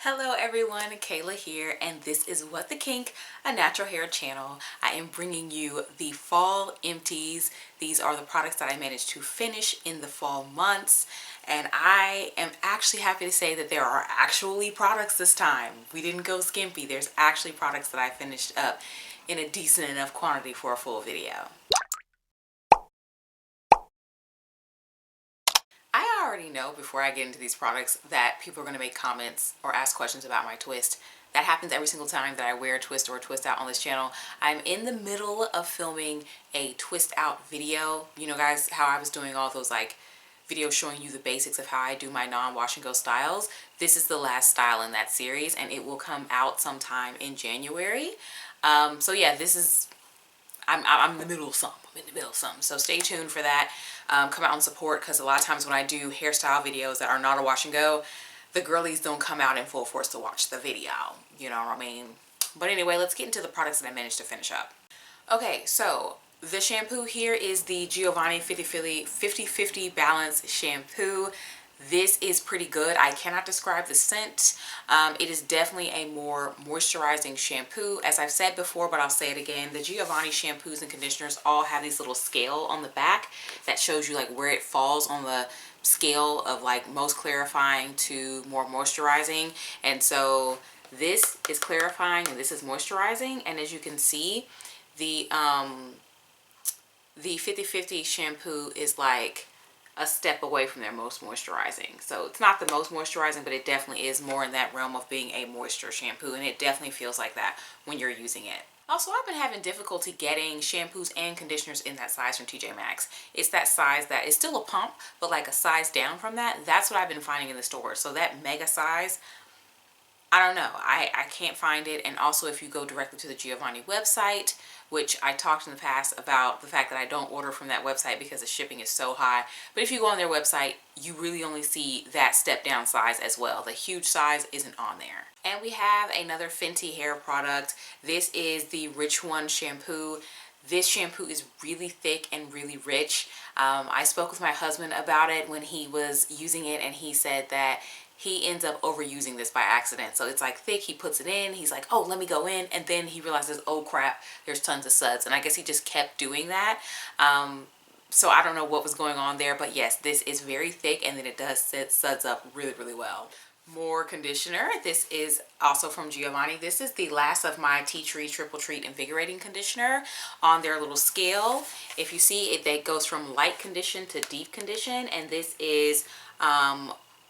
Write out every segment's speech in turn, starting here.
Hello everyone, Kayla here, and this is What the Kink, a natural hair channel. I am bringing you the fall empties. These are the products that I managed to finish in the fall months, and I am actually happy to say that there are actually products this time. We didn't go skimpy. There's actually products that I finished up in a decent enough quantity for a full video. I already know before I get into these products that people are going to make comments or ask questions about my twist. That happens every single time that I wear a twist or a twist out on this channel. I'm in the middle of filming a twist out video. You know guys, how I was doing all those like videos showing you the basics of how I do my non-wash and go styles. This is the last style in that series and it will come out sometime in January. So yeah, this is I'm in the middle of something. I'm in the middle of something. So stay tuned for that. Come out and support, because a lot of times when I do hairstyle videos that are not a wash and go, the girlies don't come out in full force to watch the video. You know what I mean? But anyway, let's get into the products that I managed to finish up. Okay, so the shampoo here is the Giovanni 50-50 Balance Shampoo. This is pretty good. I cannot describe the scent. It is definitely a more moisturizing shampoo. As I've said before, but I'll say it again, the Giovanni shampoos and conditioners all have these little scale on the back that shows you like where it falls on the scale of like most clarifying to more moisturizing. And so this is clarifying and this is moisturizing. And as you can see, the 50-50 shampoo is like a step away from their most moisturizing. So it's not the most moisturizing, but it definitely is more in that realm of being a moisture shampoo, and it definitely feels like that when you're using it. Also, I've been having difficulty getting shampoos and conditioners in that size from TJ Maxx. It's that size that is still a pump, but like a size down from that. That's what I've been finding in the store. So that mega size, I don't know. I can't find it. And also if you go directly to the Giovanni website, which I talked in the past about the fact that I don't order from that website because the shipping is so high. But if you go on their website, you really only see that step down size as well. The huge size isn't on there. And we have another Fenty hair product. This is the Rich One shampoo. This shampoo is really thick and really rich. I spoke with my husband about it when he was using it, and he said that he ends up overusing this by accident. So it's like thick, he puts it in, he's like, oh, let me go in, and then he realizes, oh crap, there's tons of suds. And I guess he just kept doing that. So I don't know what was going on there, but yes, this is very thick, and then it does set suds up really, really well. More conditioner. This is also from Giovanni. This is the last of my Tea Tree Triple Treat Invigorating Conditioner on their little scale. If you see it, that goes from light condition to deep condition, and this is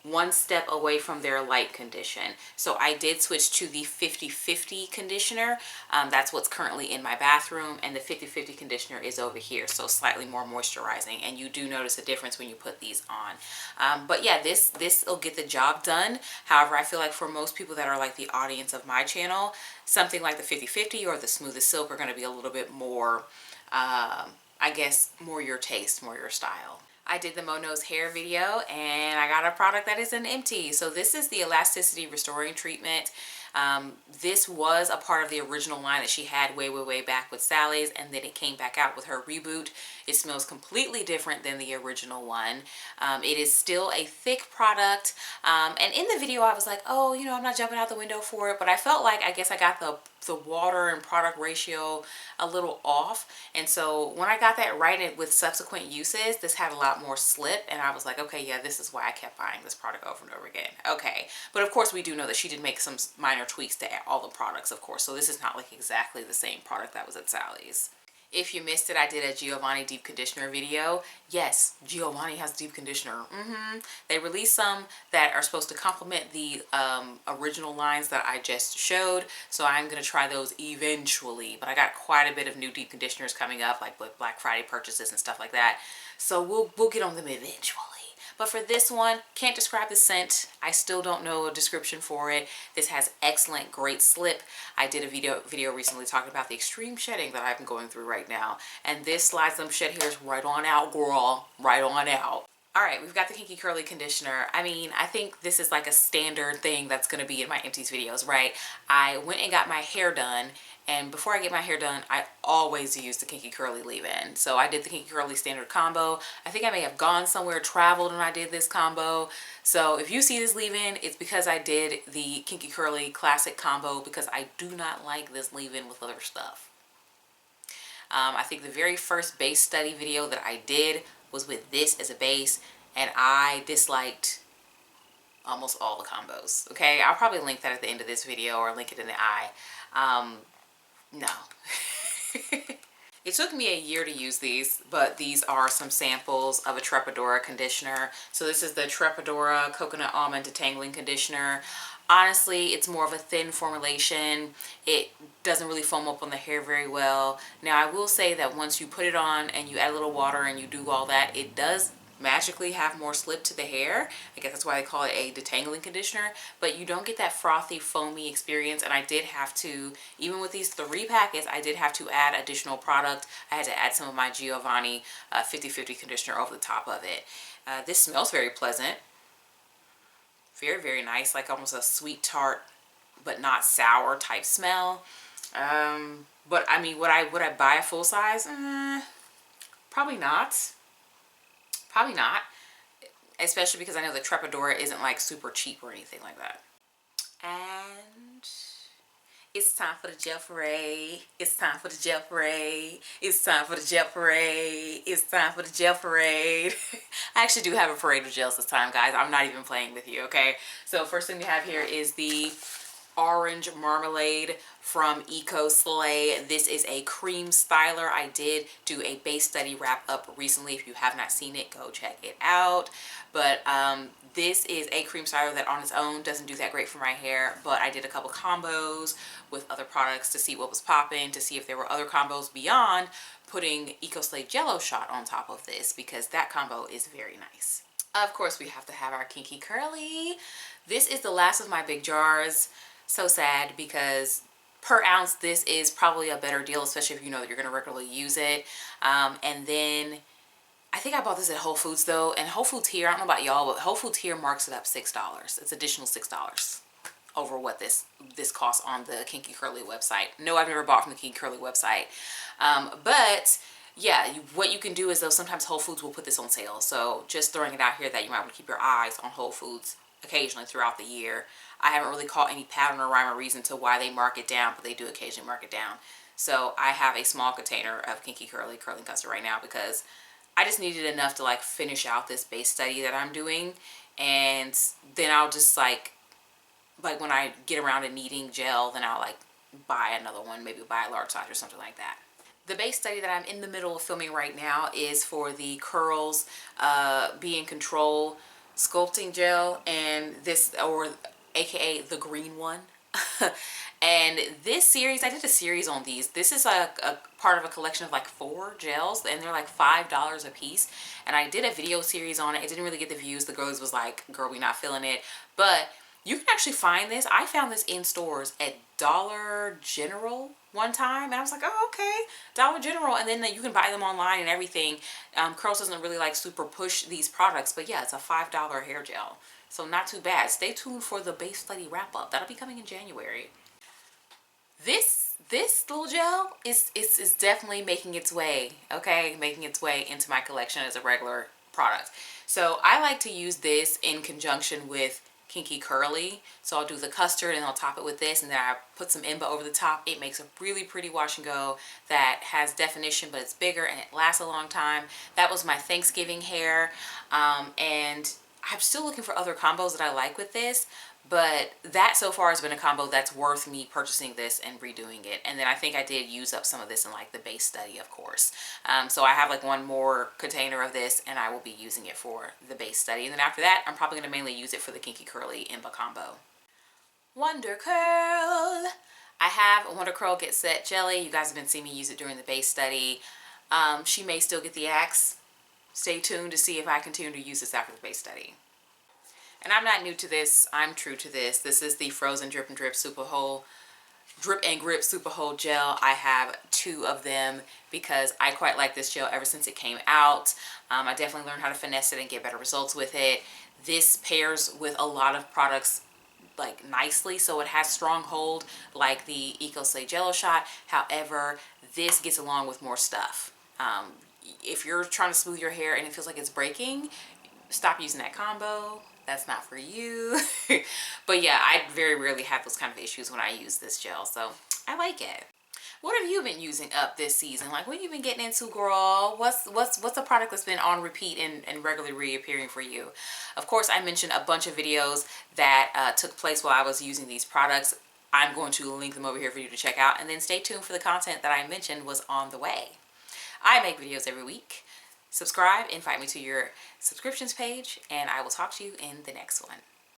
one step away from their light condition. So I did switch to the 50-50 conditioner. That's what's currently in my bathroom, and the 50-50 conditioner is over here, so slightly more moisturizing, and you do notice a difference when you put these on. But yeah, this will get the job done. However, I feel like for most people that are like the audience of my channel, something like the 50-50 or the Smoothest Silk are going to be a little bit more, I guess, more your taste, more your style. I did the Mono's hair video and I got a product that is an empty. So this is the Elasticity Restoring Treatment. This was a part of the original line that she had way back with Sally's, and then it came back out with her reboot. It smells completely different than the original one. It is still a thick product, and in the video I was like, oh, you know, I'm not jumping out the window for it, but I felt like I guess I got the water and product ratio a little off, and so when I got that right with subsequent uses, this had a lot more slip, and I was like, okay, yeah, this is why I kept buying this product over and over again. Okay, but of course we do know that she did make some minor tweaks to all the products, of course, so this is not like exactly the same product that was at Sally's. If you missed it, I did a Giovanni deep conditioner video. Yes, Giovanni has deep conditioner. They released some that are supposed to complement the original lines that I just showed, so I'm going to try those eventually. But I got quite a bit of new deep conditioners coming up, like with Black Friday purchases and stuff like that. So we'll get on them eventually. But for this one, can't describe the scent. I still don't know a description for it. This has excellent, great slip. I did a video recently talking about the extreme shedding that I'm going through right now. And this slides them shed hairs right on out, girl. Right on out. All right, we've got the Kinky Curly conditioner. I mean, I think this is like a standard thing that's going to be in my Empties videos, right? I went and got my hair done, and before I get my hair done, I always use the Kinky Curly leave-in. So I did the Kinky Curly standard combo. I think I may have gone somewhere, traveled, when I did this combo. So if you see this leave-in, it's because I did the Kinky Curly classic combo, because I do not like this leave-in with other stuff. I think the very first base study video that I did was with this as a base, and I disliked almost all the combos. Okay, I'll probably link that at the end of this video or link it in the eye. No. It took me a year to use these, but these are some samples of a Trepadora conditioner. So this is the Trepadora Coconut Almond Detangling Conditioner. Honestly, it's more of a thin formulation. It doesn't really foam up on the hair very well. Now, I will say that once you put it on and you add a little water and you do all that, it does magically have more slip to the hair. I guess that's why they call it a detangling conditioner, but you don't get that frothy, foamy experience. And I did have to, even with these 3 packets, I did have to add additional product. I had to add some of my Giovanni 50/50 conditioner over the top of it. This smells very pleasant. Very, very nice, like almost a sweet tart, but not sour type smell. But I mean, would I buy a full size? Probably not. Probably not, especially because I know the Trepadora isn't like super cheap or anything like that. And it's time for the gel parade. It's time for the gel parade. It's time for the gel parade. It's time for the gel parade. I actually do have a parade of gels this time, guys. I'm not even playing with you, okay? So first thing we have here is the orange marmalade from Eco Slay. This is a cream styler. I did do a base study wrap up recently. If you have not seen it, go check it out. But this is a cream styler that on its own doesn't do that great for my hair, but I did a couple combos with other products to see what was popping, to see if there were other combos beyond putting Eco Slay Jello Shot on top of this, because that combo is very nice. Of course, we have to have our Kinky Curly. This is the last of my big jars. So sad, because per ounce this is probably a better deal, especially if you know that you're going to regularly use it. And then I think I bought this at Whole Foods though, and Whole Foods here, I don't know about y'all, but Whole Foods here marks it up $6. It's additional $6 over what this costs on the Kinky Curly website. No, I've never bought from the Kinky Curly website. But yeah, what you can do is though, sometimes Whole Foods will put this on sale. So just throwing it out here that you might want to keep your eyes on Whole Foods occasionally throughout the year. I haven't really caught any pattern or rhyme or reason to why they mark it down, but they do occasionally mark it down. So I have a small container of Kinky Curly curling custard right now, because I just needed enough to like finish out this base study that I'm doing, and then I'll just like when I get around to needing gel, then I'll like buy another one, maybe buy a large size or something like that. The base study that I'm in the middle of filming right now is for the Curls Be in Control sculpting gel, and this, or aka the green one. And this series, I did a series on these. This is a part of a collection of like 4 gels, and they're like $5 a piece. And I did a video series on it. It didn't really get the views. The girls was like, girl, we not feeling it. But you can actually find this. I found this in stores at Dollar General one time, and I was like, oh, okay, Dollar General. And then you can buy them online and everything. Curls doesn't really like super push these products, but yeah, it's a $5 hair gel. So not too bad. Stay tuned for the base study wrap up. That'll be coming in January. This little gel is definitely making its way, okay? Making its way into my collection as a regular product. So I like to use this in conjunction with Kinky Curly. So I'll do the custard and I'll top it with this, and then I put some Emba over the top. It makes a really pretty wash and go that has definition, but it's bigger and it lasts a long time. That was my Thanksgiving hair, and I'm still looking for other combos that I like with this, but that so far has been a combo that's worth me purchasing this and redoing it. And then I think I did use up some of this in like the base study, of course. So I have like one more container of this, and I will be using it for the base study. And then after that, I'm probably going to mainly use it for the Kinky Curly Emba combo. Wonder Curl. I have Wonder Curl Get Set Jelly. You guys have been seeing me use it during the base study. She may still get the axe. Stay tuned to see if I continue to use this after the base study. And I'm not new to this. I'm true to this. This is the Frozen Drip and Drip Super Whole Drip and Grip Super Hold Gel. I have 2 of them because I quite like this gel ever since it came out. I definitely learned how to finesse it and get better results with it. This pairs with a lot of products like nicely, so it has strong hold like the Eco Slay Jello Shot. However, this gets along with more stuff. If you're trying to smooth your hair and it feels like it's breaking, stop using that combo. That's not for you. But yeah, I very rarely have those kind of issues when I use this gel, so I like it. What have you been using up this season? Like, what have you been getting into, girl? What's a product that's been on repeat and regularly reappearing for you? Of course, I mentioned a bunch of videos that took place while I was using these products. I'm going to link them over here for you to check out, and then stay tuned for the content that I mentioned was on the way. I make videos every week. Subscribe, invite me to your subscriptions page, and I will talk to you in the next one.